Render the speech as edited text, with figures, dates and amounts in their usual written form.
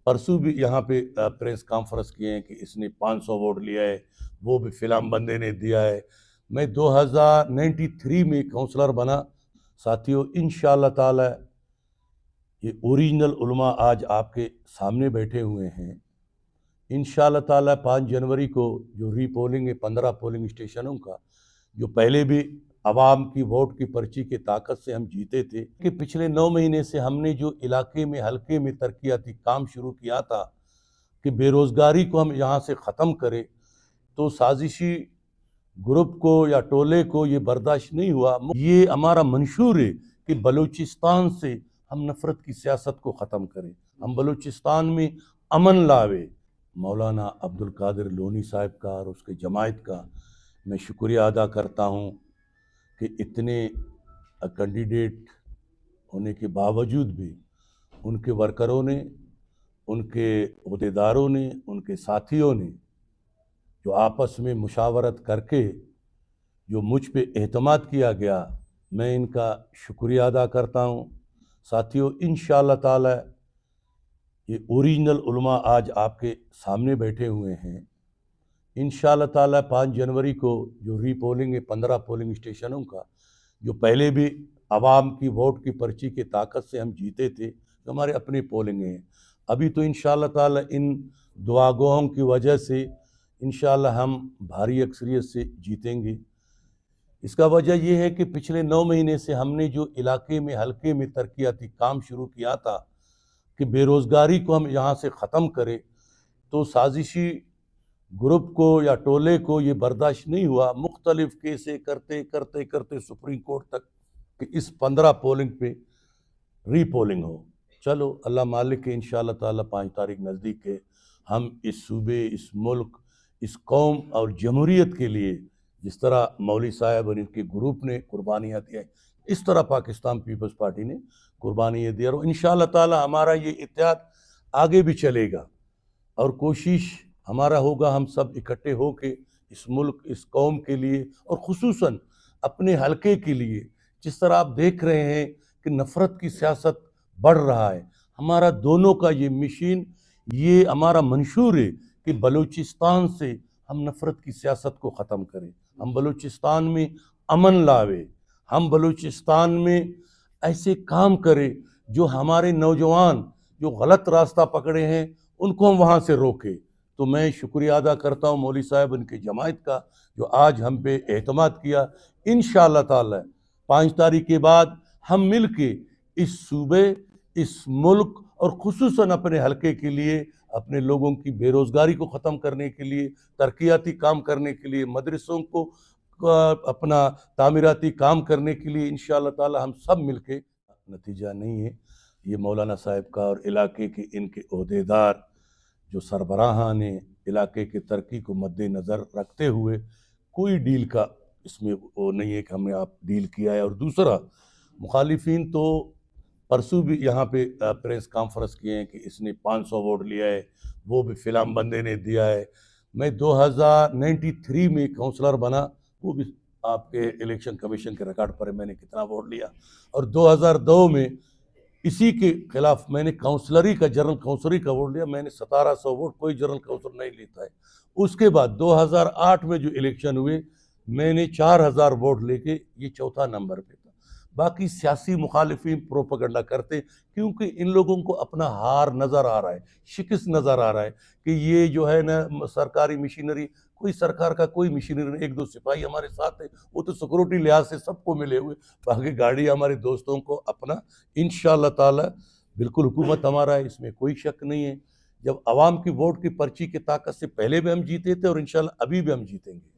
परसों भी यहाँ पे प्रेस कॉन्फ्रेंस किए हैं कि इसने 500 वोट लिया है, वो भी फिलहाल बंदे ने दिया है। मैं 2093 में काउंसलर बना। साथियों, इंशाअल्लाह ताला ये ओरिजिनल उलमा आज आपके सामने बैठे हुए हैं। इंशाअल्लाह ताला 5 जनवरी को जो रीपोलिंग है 15 पोलिंग स्टेशनों का, जो पहले भी आवाम की वोट की पर्ची की ताकत से हम जीते थे, कि पिछले 9 महीने से हमने जो इलाके में हल्के में तरक्याती काम शुरू किया था कि बेरोज़गारी को हम यहाँ से ख़त्म करें, तो साजिशी ग्रुप को या टोले को ये बर्दाश्त नहीं हुआ। ये हमारा मंशूर है कि बलूचिस्तान से हम नफ़रत की सियासत को ख़त्म करें, हम बलूचिस्तान में अमन लावे। मौलाना अब्दुल कादिर लोनी साहब का और उसके जमायत का मैं शुक्रिया अदा करता हूँ कि इतने कैंडिडेट होने के बावजूद भी उनके वर्करों ने, उनके अहदेदारों ने, उनके साथियों ने जो आपस में मुशावरत करके जो मुझ पे एहतमाद किया गया, मैं इनका शुक्रिया अदा करता हूँ। साथियों, इंशाअल्लाह ताला ये ओरिजिनल उलमा आज आपके सामने बैठे हुए हैं। इंशाअल्लाह ताला 5 जनवरी को जो रीपोलिंग है 15 पोलिंग स्टेशनों का, जो पहले भी आवाम की वोट की पर्ची की ताकत से हम जीते थे, तो हमारे अपनी पोलिंग हैं। अभी तो इंशाअल्लाह ताला इन दुआगों की वजह से इंशाअल्लाह हम भारी अक्सरियत से जीतेंगे। इसका वजह यह है कि पिछले 9 महीने से हमने जो इलाके में हल्के में तरक्याती काम शुरू किया था कि बेरोज़गारी को हम यहाँ से ख़त्म करें, तो साजिशी ग्रुप को या टोले को ये बर्दाश्त नहीं हुआ। मुख्तलिफ केसें करते करते करते सुप्रीम कोर्ट तक कि इस 15 पोलिंग पे रीपोलिंग हो। चलो, अल्लाह मालिक के इंशाअल्लाह ताला 5 तारीख नज़दीक है, हम इस सूबे, इस मुल्क, इस कौम और जमहूरियत के लिए जिस तरह मौली साहब और इनके ग्रुप ने कुर्बानियाँ दी हैं, इस तरह पाकिस्तान पीपल्स पार्टी ने कुर्बानियाँ दी और इंशाअल्लाह ताला हमारा ये इत्तेहाद आगे भी चलेगा और कोशिश हमारा होगा हम सब इकट्ठे हो के इस मुल्क, इस कौम के लिए और ख़ुसूसन अपने हलके के लिए, जिस तरह आप देख रहे हैं कि नफ़रत की सियासत बढ़ रहा है, हमारा दोनों का ये मिशन, ये हमारा मंशूर है कि बलूचिस्तान से हम नफ़रत की सियासत को ख़त्म करें, हम बलूचिस्तान में अमन लावे, हम बलूचिस्तान में ऐसे काम करें जो हमारे नौजवान जो गलत रास्ता पकड़े हैं उनको हम वहाँ से रोकें। तो मैं शुक्रिया अदा करता हूँ मौली साहब उनकी जमायत का जो आज हम पे एतमाद किया। इंशाअल्लाह ताला 5 तारीख के बाद हम मिल के इस सूबे, इस मुल्क और ख़ुसूसन अपने हलके के लिए, अपने लोगों की बेरोज़गारी को ख़त्म करने के लिए, तरक्याती काम करने के लिए, मदरसों को अपना तामीराती काम करने के लिए इंशाअल्लाह ताला हम सब मिल के, नतीजा नहीं है ये मौलाना साहब का और इलाके के इनके अहदेदार जो सरबराहान ने इलाके की तरक्की को मद्देनज़र रखते हुए कोई डील का इसमें वो नहीं है कि हमने आप डील किया है। और दूसरा, मुखालिफिन तो परसों भी यहाँ पे प्रेस कॉन्फ्रेंस किए हैं कि इसने 500 वोट लिया है, वो भी फिलहाल बंदे ने दिया है। मैं 2093 में काउंसलर बना, वो भी आपके इलेक्शन कमीशन के रिकॉर्ड पर मैंने कितना वोट लिया, और 2002 में इसी के खिलाफ मैंने काउंसलरी का, जनरल काउंसलरी का वोट लिया, मैंने 1700 वोट, कोई जनरल काउंसलर नहीं लेता है। उसके बाद 2008 में जो इलेक्शन हुए मैंने 4000 वोट लेके ये चौथा नंबर पे था। बाकी सियासी मुखालिफिन प्रोपेगेंडा करते क्योंकि इन लोगों को अपना हार नज़र आ रहा है, शिकस्त नज़र आ रहा है कि ये जो है ना सरकारी मशीनरी, कोई सरकार का कोई मशीनरी नहीं, 1-2 सिपाही हमारे साथ है, वो तो सिक्योरिटी लिहाज से सबको मिले हुए, बाकी गाड़ी हमारे दोस्तों को अपना। इंशाअल्लाह ताला बिल्कुल हुकूमत हमारा है, इसमें कोई शक नहीं है। जब आवाम की वोट की पर्ची की ताकत से पहले भी हम जीते थे और इंशाअल्लाह अभी भी हम जीतेंगे।